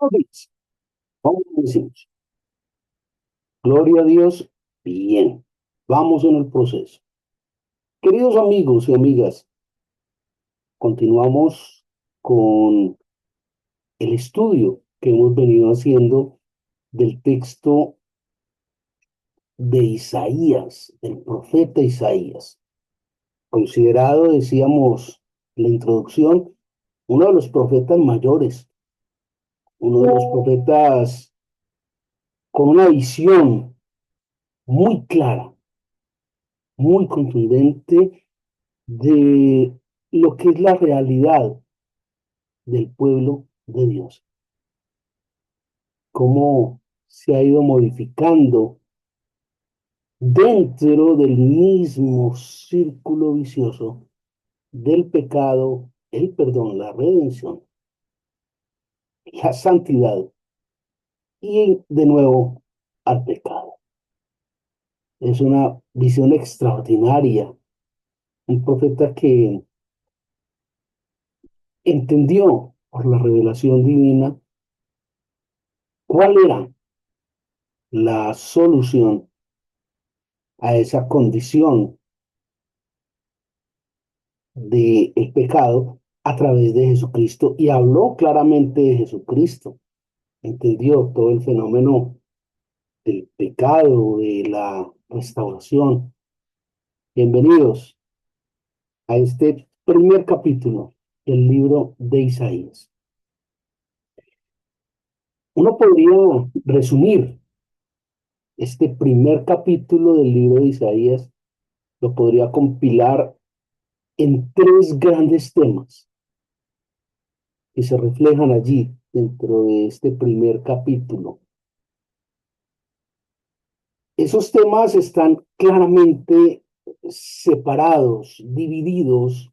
Dice, ¿cómo decimos? Gloria a Dios, bien. Vamos en el proceso. Queridos amigos y amigas, continuamos con el estudio que hemos venido haciendo del texto de Isaías, del profeta Isaías, considerado, decíamos, la introducción, uno de los profetas mayores, uno de los profetas con una visión muy clara, muy contundente de lo que es la realidad del pueblo de Dios, cómo se ha ido modificando dentro del mismo círculo vicioso del pecado, el perdón, la redención, la santidad y de nuevo al pecado. Es una visión extraordinaria, un profeta que entendió por la revelación divina cuál era la solución a esa condición del pecado a través de Jesucristo y habló claramente de Jesucristo. Entendió todo el fenómeno del pecado, de la restauración. Bienvenidos a este primer capítulo del libro de Isaías. Uno podría resumir este primer capítulo del libro de Isaías, lo podría compilar en tres grandes temas que se reflejan allí dentro de este primer capítulo. Esos temas están claramente separados, divididos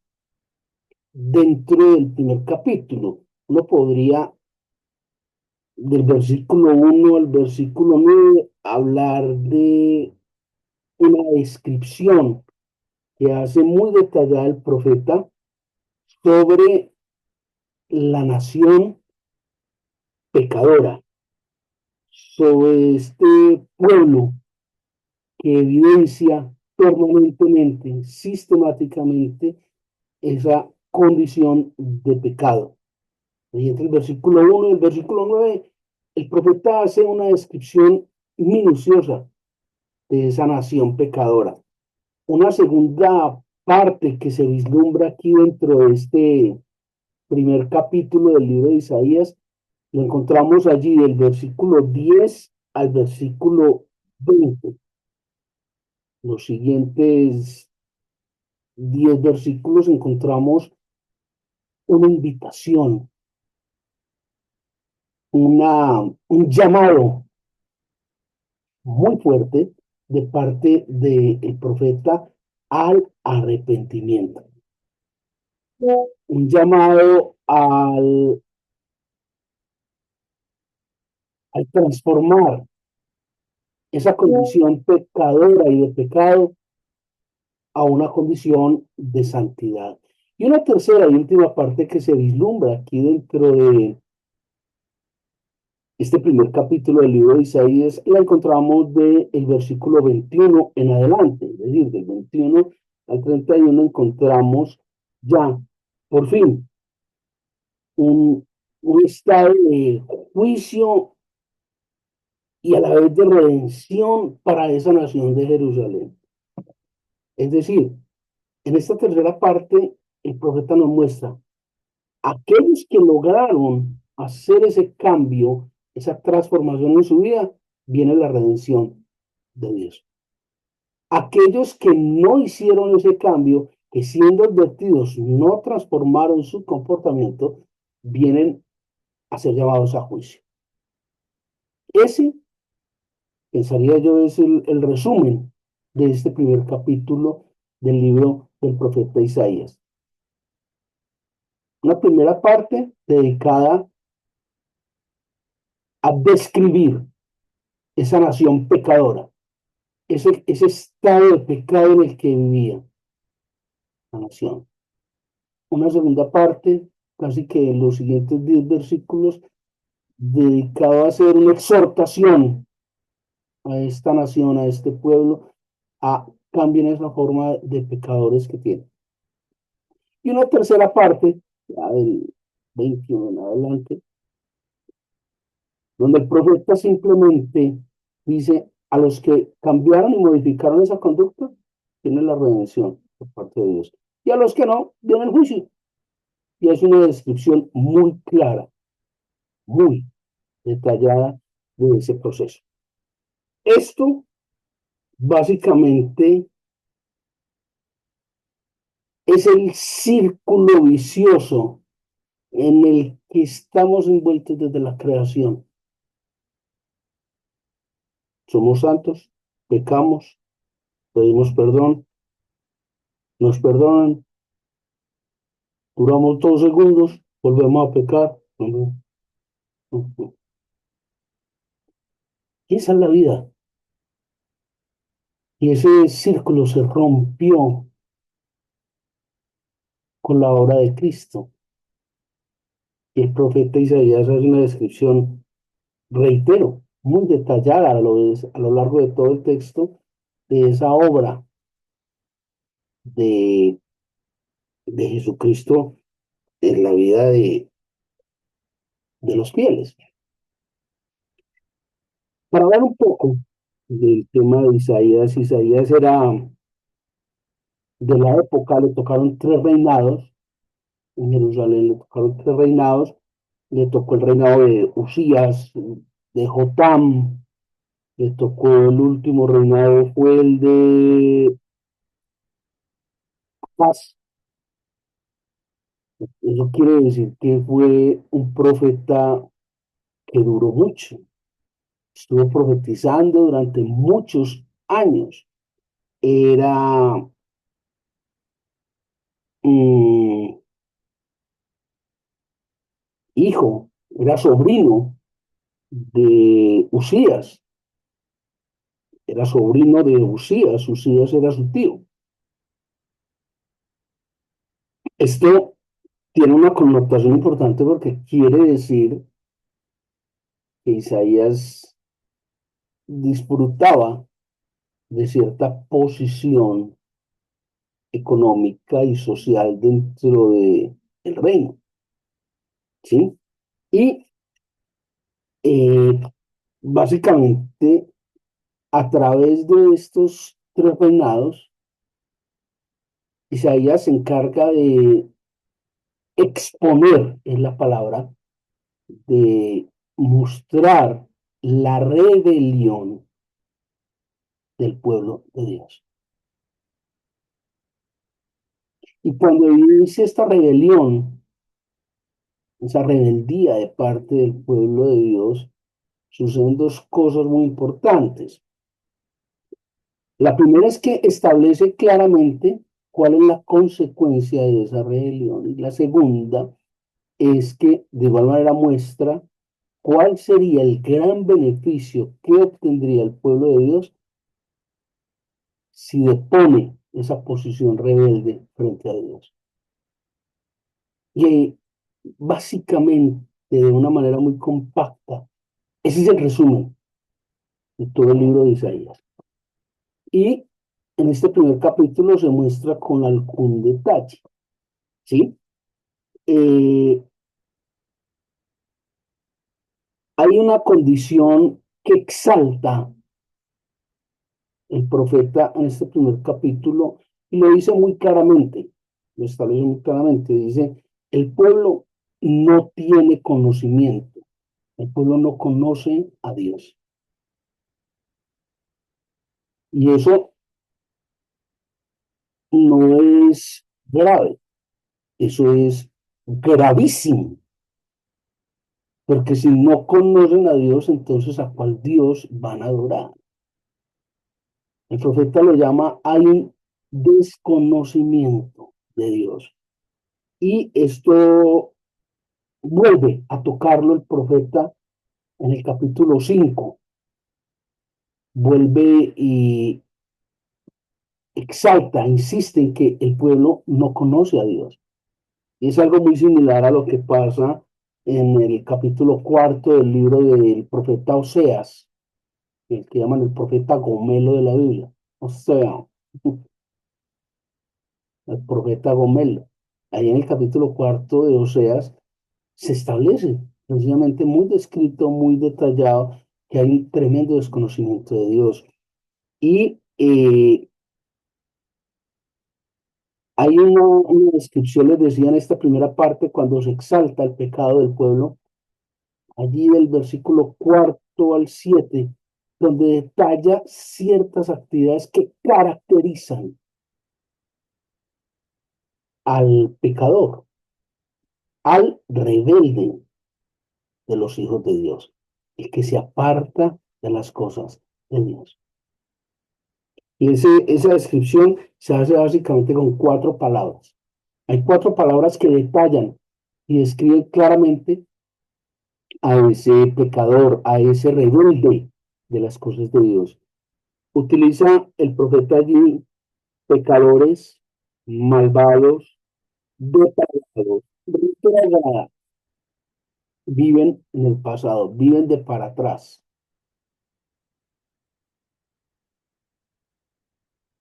dentro del primer capítulo. Uno podría, del versículo 1 al versículo 9, hablar de una descripción que hace muy detallada el profeta sobre la nación pecadora, sobre este pueblo que evidencia permanentemente, sistemáticamente, esa condición de pecado. Y entre el versículo 1 y el versículo 9, el profeta hace una descripción minuciosa de esa nación pecadora. Una segunda parte que se vislumbra aquí dentro de este primer capítulo del libro de Isaías, lo encontramos allí del versículo 10 al versículo 20. Los siguientes 10 versículos encontramos una invitación, un llamado muy fuerte de parte del profeta al arrepentimiento. Un llamado al transformar esa condición pecadora y de pecado a una condición de santidad. Y una tercera y última parte que se vislumbra aquí dentro de este primer capítulo del libro de Isaías, la encontramos del versículo 21 en adelante, es decir, del 21 al 31 encontramos ya, por fin, un, un estado de juicio y a la vez de redención para esa nación de Jerusalén. Es decir, en esta tercera parte, el profeta nos muestra aquellos que lograron hacer ese cambio, esa transformación en su vida, viene la redención de Dios. Aquellos que no hicieron ese cambio, que siendo advertidos no transformaron su comportamiento, vienen a ser llamados a juicio. Ese, pensaría yo, es el resumen de este primer capítulo del libro del profeta Isaías. Una primera parte dedicada a describir esa nación pecadora, ese estado de pecado en el que vivía la nación. Una segunda parte, casi que en los siguientes 10 versículos, dedicado a hacer una exhortación a esta nación, a este pueblo, a cambien esa forma de pecadores que tienen. Y una tercera parte, ya del 21 en adelante, donde el profeta simplemente dice, a los que cambiaron y modificaron esa conducta, tienen la redención por parte de Dios. Y a los que no, viene el juicio. Y es una descripción muy clara, muy detallada de ese proceso. Esto básicamente es el círculo vicioso en el que estamos envueltos desde la creación. Somos santos, pecamos, pedimos perdón, nos perdonan, duramos 2 segundos, volvemos a pecar. Y esa es la vida. Y ese círculo se rompió con la obra de Cristo. Y el profeta Isaías hace una descripción, reitero, muy detallada a lo largo de todo el texto de esa obra de, de Jesucristo en la vida de los fieles. Para hablar un poco del tema de Isaías, Isaías era de la época, le tocaron 3 reinados, en Jerusalén le tocaron 3 reinados, le tocó el reinado de Usías, de Jotam, le tocó el último reinado, fue el de Paz. Eso quiere decir que fue un profeta que duró mucho, estuvo profetizando durante muchos años. Era mm, hijo, era sobrino de Usías, era sobrino de Usías, Usías era su tío. Esto tiene una connotación importante porque quiere decir que Isaías disfrutaba de cierta posición económica y social dentro del reino, ¿sí? Y eh, básicamente a través de estos 3 reinados, Isaías se encarga de exponer, es la palabra, de mostrar la rebelión del pueblo de Dios. Y cuando dice esta rebelión, esa rebeldía de parte del pueblo de Dios, suceden 2 cosas muy importantes. La primera es que establece claramente cuál es la consecuencia de esa rebelión. Y la segunda es que de igual manera muestra cuál sería el gran beneficio que obtendría el pueblo de Dios si depone esa posición rebelde frente a Dios. Y básicamente, de una manera muy compacta, ese es el resumen de todo el libro de Isaías. Y en este primer capítulo se muestra con algún detalle, ¿sí? Eh, Hay una condición que exalta el profeta en este primer capítulo y lo dice muy claramente, lo establece muy claramente, dice, el pueblo no tiene conocimiento, el pueblo no conoce a Dios. Y eso no es grave, eso es gravísimo, porque si no conocen a Dios, entonces ¿a cuál Dios van a adorar? El profeta lo llama, hay un desconocimiento de Dios. Y esto vuelve a tocarlo el profeta en el capítulo 5. Vuelve y exalta, insiste en que el pueblo no conoce a Dios. Y es algo muy similar a lo que pasa en el capítulo cuarto del libro del profeta Oseas, el que llaman el profeta Gomelo de la Biblia. O sea, el profeta Gomelo. Ahí en el capítulo cuarto de Oseas se establece, precisamente muy descrito, muy detallado, que hay un tremendo desconocimiento de Dios. Y hay una descripción, les decía en esta primera parte, cuando se exalta el pecado del pueblo, allí del versículo cuarto al 7, donde detalla ciertas actividades que caracterizan al pecador, al rebelde de los hijos de Dios, el que se aparta de las cosas de Dios. Y esa descripción se hace básicamente con cuatro palabras. Hay cuatro palabras que detallan y describen claramente a ese pecador, a ese rebelde de las cosas de Dios. Utiliza el profeta allí pecadores, malvados, depravados, retrograda, viven en el pasado, viven de para atrás.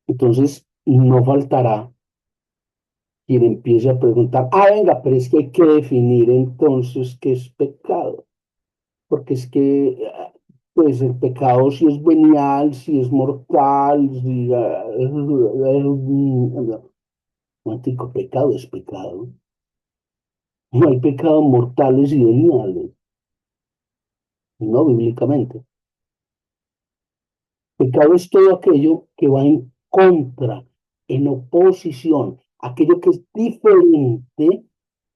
Entonces, no faltará quien empiece a preguntar, venga, pero es que hay que definir entonces qué es pecado, porque es que, pues el pecado si es venial, si es mortal, si, cuántico pecado es pecado. No hay pecados mortales y veniales, no bíblicamente. Pecado es todo aquello que va en contra, en oposición, aquello que es diferente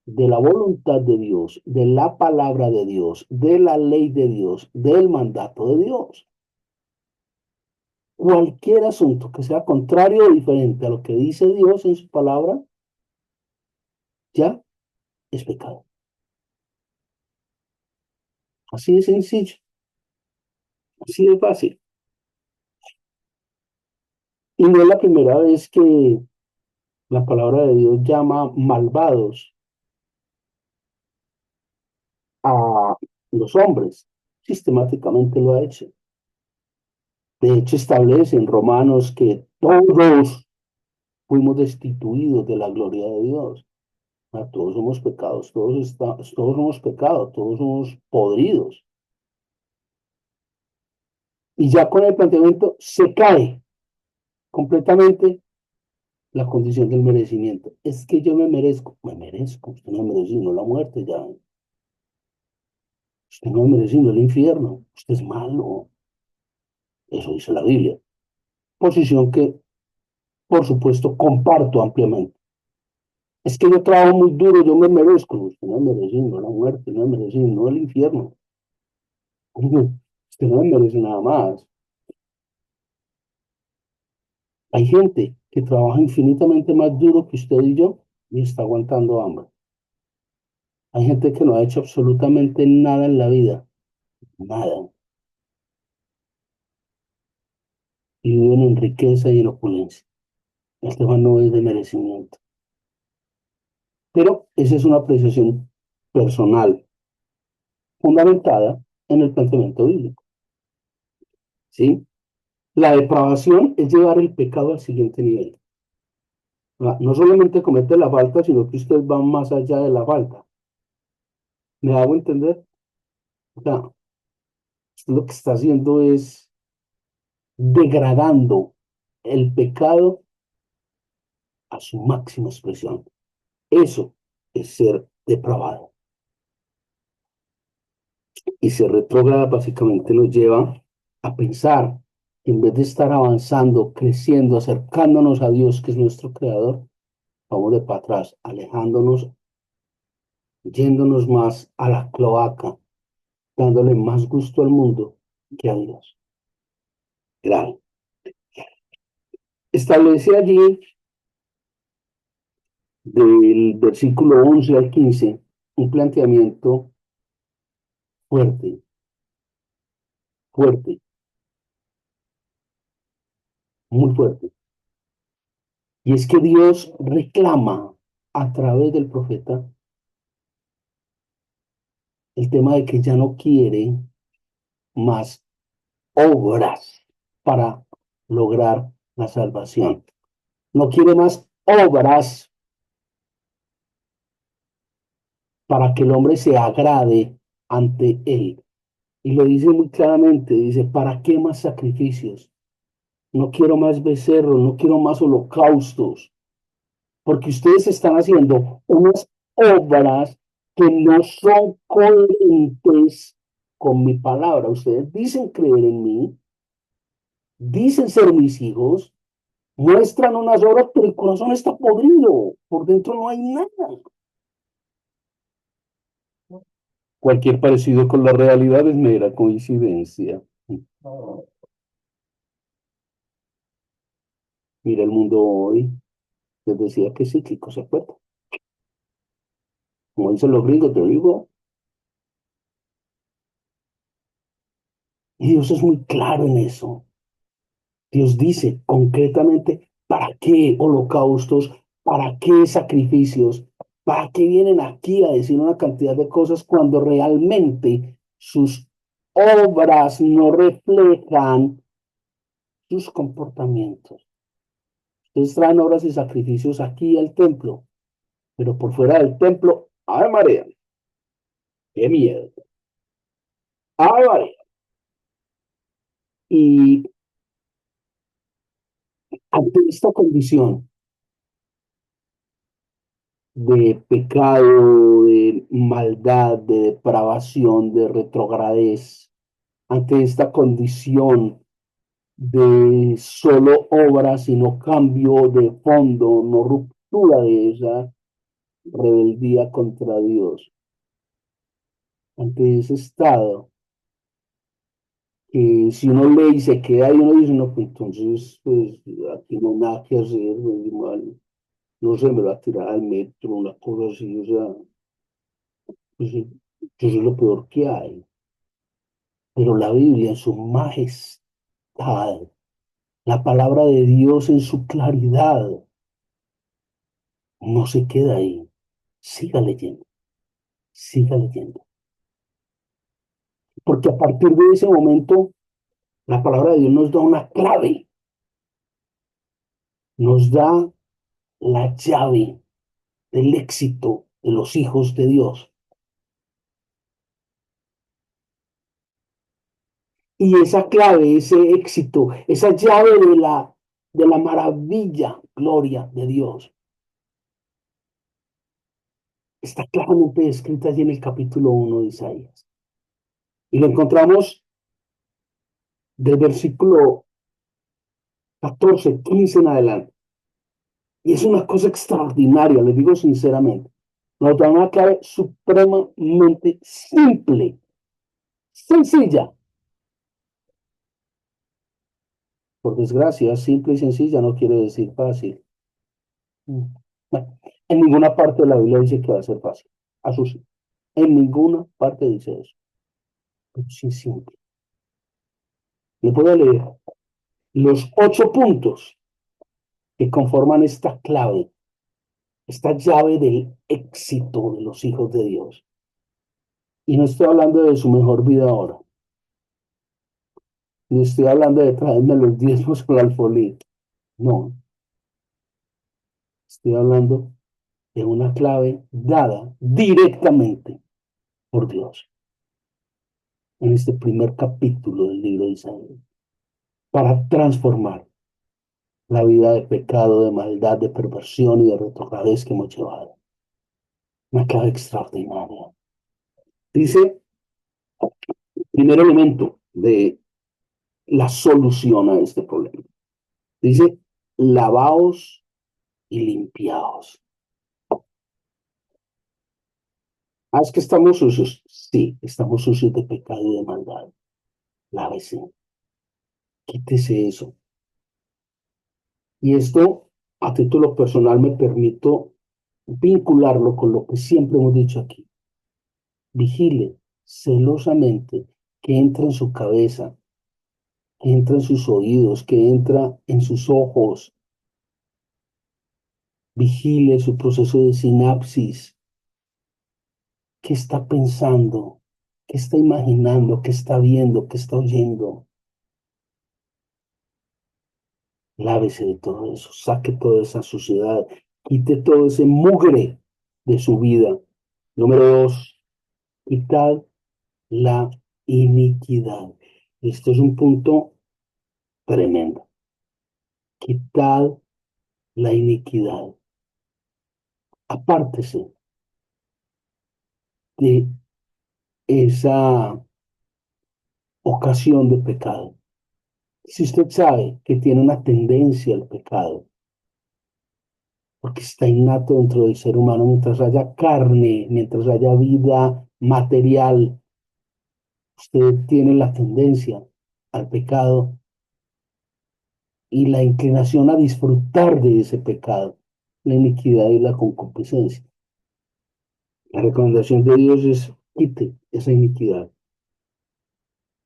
de la voluntad de Dios, de la palabra de Dios, de la ley de Dios, del mandato de Dios. Cualquier asunto que sea contrario o diferente a lo que dice Dios en su palabra, ya es pecado. Así de sencillo, así de fácil. Y no es la primera vez que la palabra de Dios llama malvados a los hombres. Sistemáticamente lo ha hecho. De hecho, establece en Romanos que todos fuimos destituidos de la gloria de Dios. Todos somos pecados, todos somos pecados, todos somos podridos. Y ya con el planteamiento se cae completamente la condición del merecimiento. Es que yo me merezco, usted no merece no la muerte, ya. Usted no merece el infierno, usted es malo. Eso dice la Biblia. Posición que, por supuesto, comparto ampliamente. Es que yo trabajo muy duro, yo me merezco, usted no merece no la muerte, no merece no el infierno. Usted no merece nada más. Hay gente que trabaja infinitamente más duro que usted y yo y está aguantando hambre. Hay gente que no ha hecho absolutamente nada en la vida, nada, y viven en riqueza y en opulencia. El tema no es de merecimiento. Pero esa es una apreciación personal, fundamentada en el planteamiento bíblico. ¿Sí? La depravación es llevar el pecado al siguiente nivel. No solamente comete la falta, sino que usted va más allá de la falta. ¿Me hago entender? O sea, usted lo que está haciendo es degradando el pecado a su máxima expresión. Eso es ser depravado. Y ser retrógrada básicamente nos lleva a pensar que en vez de estar avanzando, creciendo, acercándonos a Dios, que es nuestro creador, vamos de para atrás, alejándonos, yéndonos más a la cloaca, dándole más gusto al mundo que a Dios. Grave. Establece allí del versículo 11 al 15 un planteamiento fuerte, fuerte, muy fuerte. Y es que Dios reclama a través del profeta el tema de que ya no quiere más obras para lograr la salvación. No quiere más obras para que el hombre se agrade ante él. Y lo dice muy claramente, dice, ¿para qué más sacrificios? No quiero más becerros, no quiero más holocaustos, porque ustedes están haciendo unas obras que no son coherentes con mi palabra. Ustedes dicen creer en mí, dicen ser mis hijos, muestran unas obras, pero el corazón está podrido, por dentro no hay nada. Cualquier parecido con la realidad es mera coincidencia. Mira el mundo hoy, les decía que es cíclico, ¿se acuerdan? Como dicen los gringos, te digo, y Dios es muy claro en eso. Dios dice concretamente, ¿para qué holocaustos? ¿Para qué sacrificios? ¿Para qué vienen aquí a decir una cantidad de cosas cuando realmente sus obras no reflejan sus comportamientos? Ustedes traen obras y sacrificios aquí al templo, pero por fuera del templo, ¡ay María! ¡Qué miedo! ¡Ay María! Y ante esta condición de pecado, de maldad, de depravación, de retrogradez, ante esta condición de solo obras y no cambio de fondo, no ruptura de esa rebeldía contra Dios, ante ese estado que si uno lee y se queda ahí, uno dice, no, pues entonces, pues aquí no hay nada que hacer, pues, igual, no sé, me va a tirar al metro, una cosa así, o sea, pues, eso es lo peor que hay. Pero la Biblia en su majestad, la palabra de Dios en su claridad, no se queda ahí. Siga leyendo, siga leyendo. Porque a partir de ese momento, la palabra de Dios nos da una clave, nos da la llave del éxito de los hijos de Dios. Y esa clave, ese éxito, esa llave de la maravilla, gloria de Dios, está claramente escrita allí en el capítulo 1 de Isaías. Y lo encontramos del versículo 14, 15 en adelante. Y es una cosa extraordinaria, les digo sinceramente. Nos da una clave supremamente simple, sencilla. Por desgracia, simple y sencilla no quiere decir fácil. Bueno, en ninguna parte de la Biblia dice que va a ser fácil. Eso sí, en ninguna parte dice eso. Pero sí simple. Les voy a leer los 8 puntos que conforman esta clave, esta llave del éxito de los hijos de Dios. Y no estoy hablando de su mejor vida ahora. No estoy hablando de traerme los diezmos con la alfolí. No, estoy hablando de una clave dada directamente por Dios en este primer capítulo del libro de Isaías para transformar la vida de pecado, de maldad, de perversión y de retrogradez que hemos llevado. Una clave extraordinaria. Dice, primer elemento de la solución a este problema. Dice, lavaos y limpiaos. Ah, es que estamos sucios. Sí, estamos sucios de pecado y de maldad. Lávese, quítese eso. Y esto, a título personal, me permito vincularlo con lo que siempre hemos dicho aquí. Vigile celosamente que entra en su cabeza, que entra en sus oídos, que entra en sus ojos. Vigile su proceso de sinapsis. ¿Qué está pensando? ¿Qué está imaginando? ¿Qué está viendo? ¿Qué está oyendo? Lávese de todo eso, saque toda esa suciedad, quite todo ese mugre de su vida. Número dos, quitad la iniquidad. Esto es un punto tremendo. Quitad la iniquidad. Apártese de esa ocasión de pecado. Si usted sabe que tiene una tendencia al pecado, porque está innato dentro del ser humano, mientras haya carne, mientras haya vida material, usted tiene la tendencia al pecado y la inclinación a disfrutar de ese pecado, la iniquidad y la concupiscencia. La recomendación de Dios es quite esa iniquidad,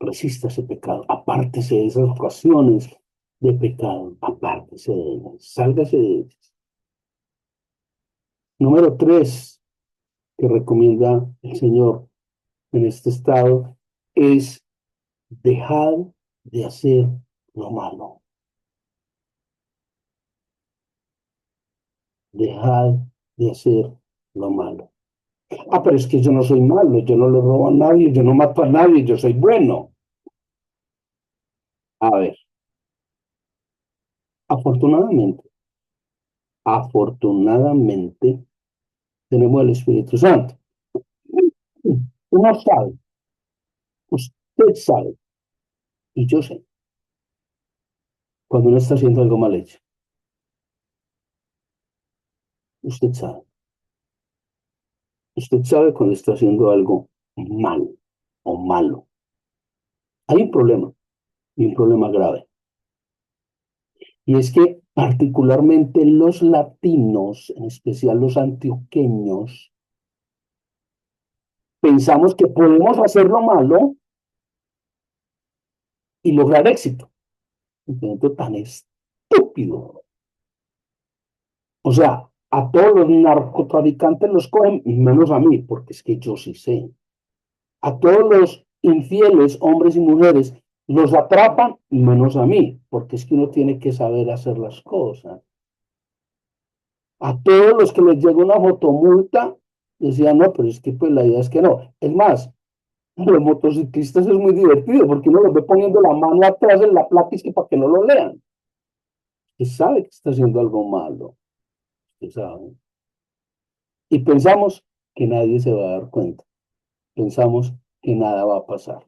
resista ese pecado, apártese de esas ocasiones de pecado, apártese de ellas, sálgase de ellas. Número tres que recomienda el Señor en este estado es dejar de hacer lo malo, dejar de hacer lo malo. Ah, pero es que yo no soy malo, yo no le robo a nadie, yo no mato a nadie, yo soy bueno. A ver, afortunadamente, afortunadamente tenemos el Espíritu Santo. Uno sabe, usted sabe, y yo sé, cuando uno está haciendo algo mal hecho, usted sabe, usted sabe cuando está haciendo algo mal o malo. Hay un problema, y un problema grave. Y es que particularmente los latinos, en especial los antioqueños, pensamos que podemos hacer lo malo y lograr éxito. Un pensamiento tan estúpido. O sea, a todos los narcotraficantes los cogen, menos a mí, porque es que yo sí sé. A todos los infieles, hombres y mujeres, los atrapan, menos a mí, porque es que uno tiene que saber hacer las cosas. A todos los que les llega una fotomulta, decían, no, pero es que pues la idea es que no. Es más, los motociclistas es muy divertido porque uno los ve poniendo la mano atrás en la placa y es que para que no lo lean. Usted sabe que está haciendo algo malo, usted sabe. Y pensamos que nadie se va a dar cuenta. Pensamos que nada va a pasar.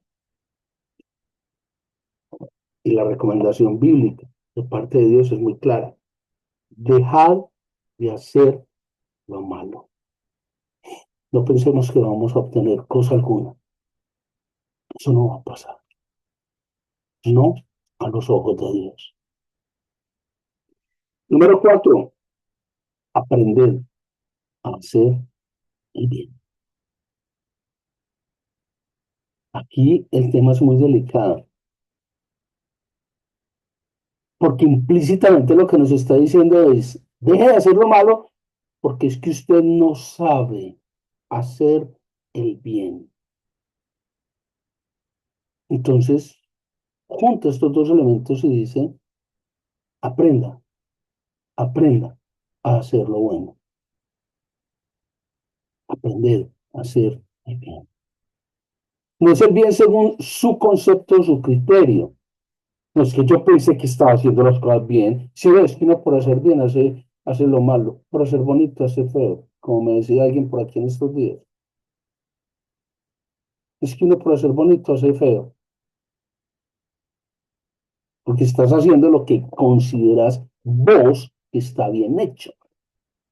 Y la recomendación bíblica de parte de Dios es muy clara. Dejad de hacer lo malo. No pensemos que vamos a obtener cosa alguna. Eso no va a pasar. No a los ojos de Dios. Número cuatro, aprender a hacer el bien. Aquí el tema es muy delicado, porque implícitamente lo que nos está diciendo es, deje de hacer lo malo, porque es que usted no sabe hacer el bien. Entonces, junta estos dos elementos y dice, aprenda, aprenda a hacer lo bueno, aprender a hacer el bien. No es el bien según su concepto, su criterio. No es que yo pensé que estaba haciendo las cosas bien. Si ves que uno por hacer bien hace lo malo, por hacer bonito hace feo, como me decía alguien por aquí en estos días. Es que uno por hacer bonito hace feo, porque estás haciendo lo que consideras vos que está bien hecho.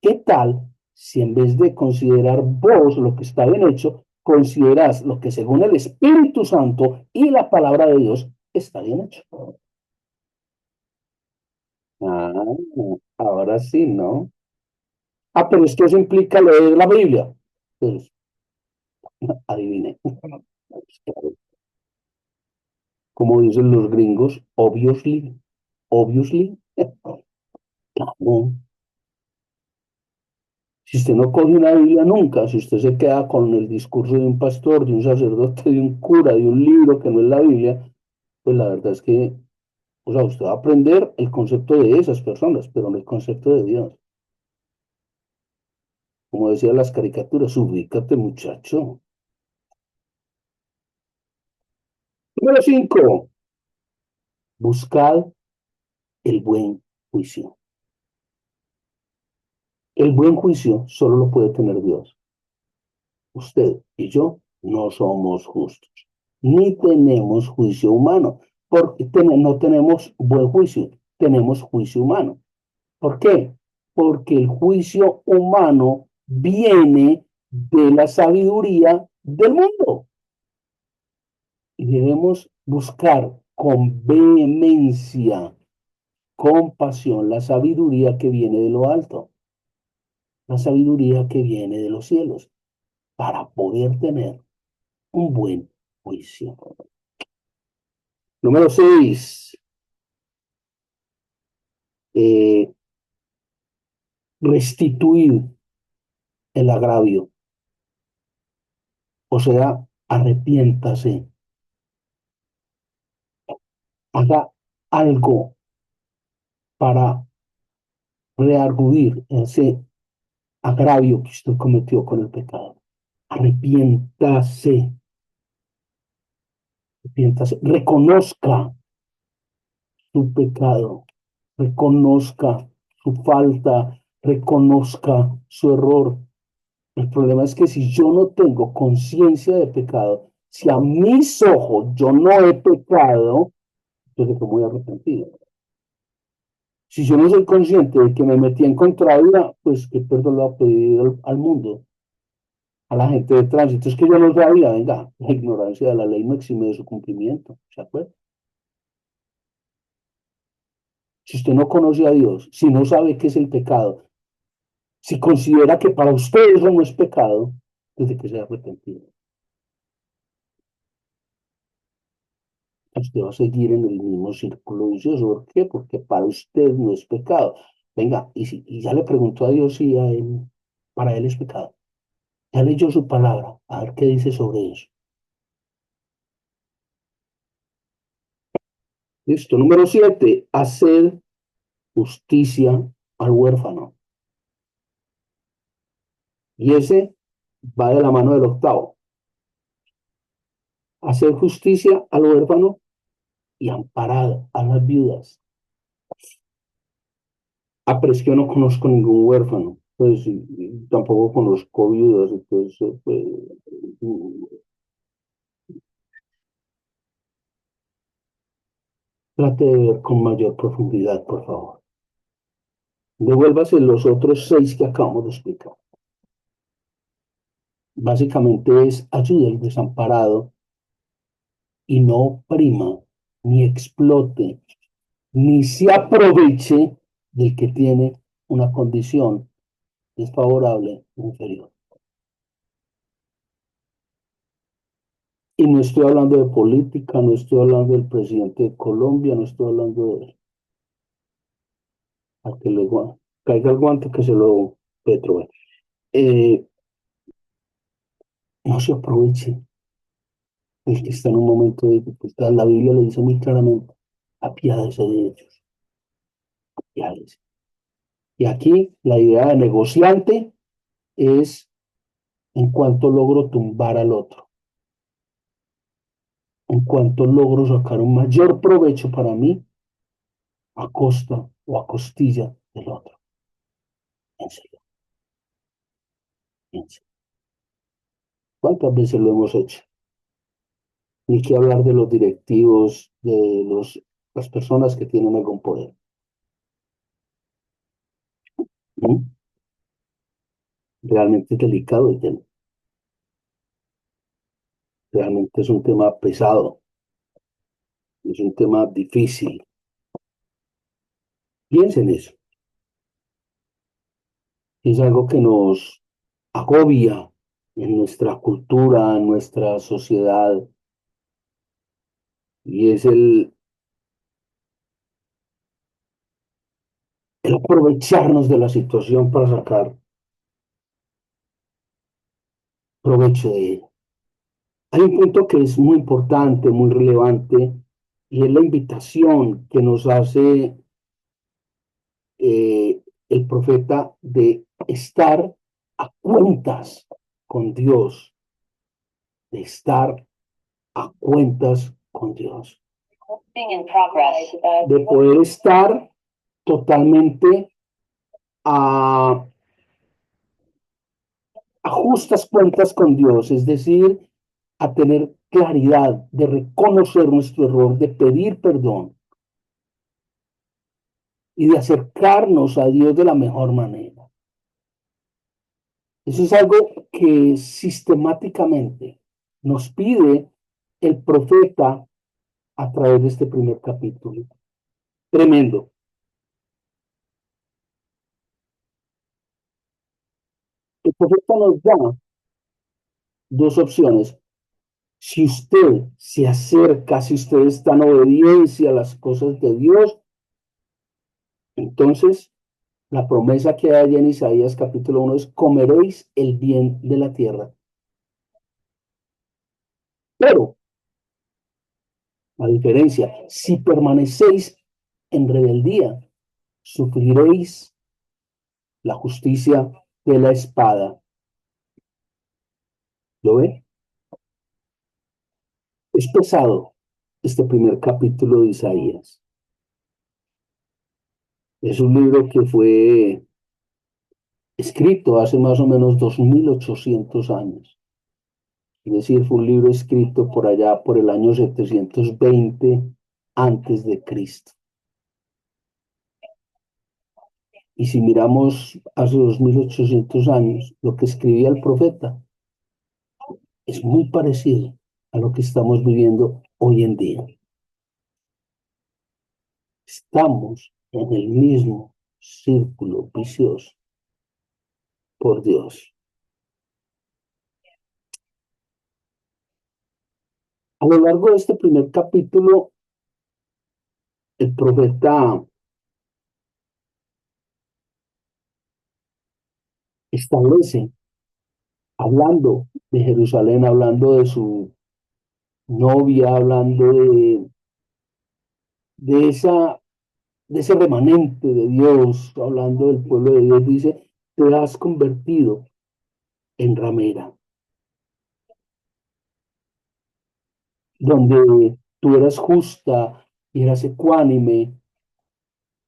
¿Qué tal si en vez de considerar vos lo que está bien hecho, consideras lo que según el Espíritu Santo y la palabra de Dios está bien hecho? Ah, ahora sí, ¿no? Ah, pero es que eso implica leer la Biblia. Pues, adivine. Como dicen los gringos, obviously, obviously. No. Si usted no coge una Biblia nunca, si usted se queda con el discurso de un pastor, de un sacerdote, de un cura, de un libro que no es la Biblia, pues la verdad es que, o sea, usted va a aprender el concepto de esas personas, pero no el concepto de Dios. Como decía las caricaturas, ubícate, muchacho. Número 5, buscad el buen juicio. El buen juicio solo lo puede tener Dios. Usted y yo no somos justos, ni tenemos juicio humano, porque no tenemos buen juicio, tenemos juicio humano. ¿Por qué? Porque el juicio humano viene de la sabiduría del mundo y debemos buscar con vehemencia, con pasión, la sabiduría que viene de lo alto, la sabiduría que viene de los cielos, para poder tener un buen juicio. Número 6, restituir el agravio, o sea, arrepiéntase, haga algo para reargudir ese agravio que usted cometió con el pecado. Arrepiéntase, arrepiéntase, reconozca su pecado, reconozca su falta, reconozca su error. El problema es que si yo no tengo conciencia de pecado, si a mis ojos yo no he pecado, entonces estoy muy arrepentido. Si yo no soy consciente de que me metí en contravía, pues qué perdón le va a pedir al mundo, a la gente de tránsito. Es que yo no sabía, venga, la ignorancia de la ley no exime de su cumplimiento, ¿se acuerda? Si usted no conoce a Dios, si no sabe qué es el pecado, si considera que para usted eso no es pecado, desde que sea arrepentido, usted va a seguir en el mismo círculo vicioso. ¿Por qué? Porque para usted no es pecado. Venga, y ya le preguntó a Dios si a él, para él es pecado. Ya leyó su palabra, a ver qué dice sobre eso. Listo. Número 7, hacer justicia al huérfano. Y ese va de la mano del octavo. Hacer justicia al huérfano y amparar a las viudas. Ah, pero es que yo no conozco ningún huérfano, pues y tampoco conozco viudas, entonces, pues, trate de ver con mayor profundidad, por favor. Devuélvase los otros 6 que acabamos de explicar. Básicamente es ayuda al desamparado y no oprima, ni explote, ni se aproveche del que tiene una condición desfavorable inferior. Y no estoy hablando de política, no estoy hablando del presidente de Colombia, no estoy hablando de él. A que le caiga el guante que se lo Petro. Eh, no se aproveche el que está en un momento de dificultad. La Biblia le dice muy claramente, apiádese de ellos, apiádese. Y aquí la idea de negociante es en cuanto logro tumbar al otro, en cuanto logro sacar un mayor provecho para mí a costa o a costilla del otro. En serio, en serio. ¿Cuántas veces lo hemos hecho? Ni que hablar de los directivos, de las personas que tienen algún poder. ¿Mm? Realmente es delicado el tema. Realmente es un tema pesado, es un tema difícil. Piensen en eso. Es algo que nos agobia en nuestra cultura, en nuestra sociedad, y es el aprovecharnos de la situación para sacar provecho de ella. Hay un punto que es muy importante, muy relevante, y es la invitación que nos hace el profeta de estar a cuentas con Dios, de estar a cuentas con Dios, de poder estar totalmente a, a justas cuentas con Dios, es decir, a tener claridad, de reconocer nuestro error, de pedir perdón y de acercarnos a Dios de la mejor manera. Eso es algo que sistemáticamente nos pide el profeta a través de este primer capítulo. Tremendo. El profeta nos da dos opciones. Si usted se acerca, si usted está en obediencia a las cosas de Dios, entonces la promesa que hay en Isaías capítulo 1 es comeréis el bien de la tierra. Pero, a diferencia, si permanecéis en rebeldía, sufriréis la justicia de la espada. ¿Lo ve? Es pesado este primer capítulo de Isaías. Es un libro que fue escrito hace más o menos 2800 años. Es decir, fue un libro escrito por allá por el año 720 antes de Cristo. Y si miramos hace 2800 años, lo que escribía el profeta es muy parecido a lo que estamos viviendo hoy en día. Estamos en el mismo círculo vicioso, por Dios. A lo largo de este primer capítulo, el profeta establece, hablando de Jerusalén, hablando de su novia, hablando de, esa, de ese remanente de Dios, hablando del pueblo de Dios, dice, te has convertido en ramera, donde tú eras justa y eras ecuánime,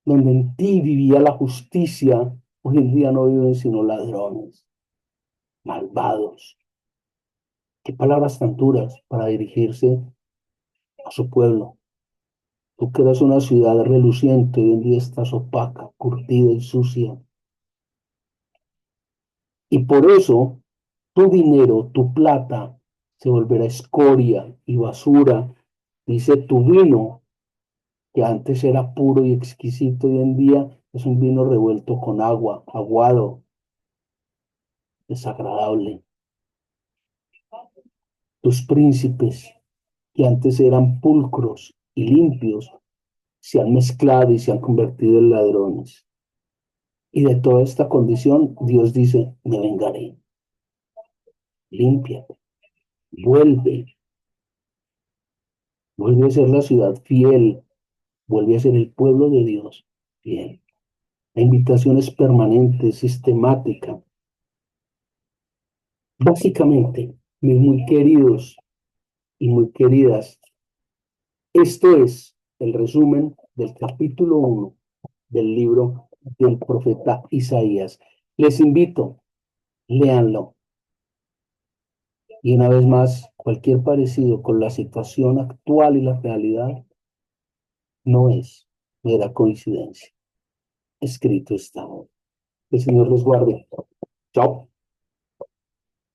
donde en ti vivía la justicia, hoy en día no viven sino ladrones, malvados. Qué palabras tan duras para dirigirse a su pueblo. Tú que eras una ciudad reluciente, hoy en día estás opaca, curtida y sucia. Y por eso tu dinero, tu plata, se volverá escoria y basura. Dice tu vino, que antes era puro y exquisito, hoy en día es un vino revuelto con agua, aguado, desagradable. Tus príncipes, que antes eran pulcros y limpios, se han mezclado y se han convertido en ladrones. Y de toda esta condición, Dios dice, me vengaré. Límpiate, vuelve, vuelve a ser la ciudad fiel, vuelve a ser el pueblo de Dios fiel. La invitación es permanente, sistemática. Básicamente, mis muy queridos y muy queridas, esto es el resumen del capítulo 1 del libro del profeta Isaías. Les invito, léanlo. Y una vez más, cualquier parecido con la situación actual y la realidad no es mera coincidencia. Escrito está. Que el Señor los guarde. Chao.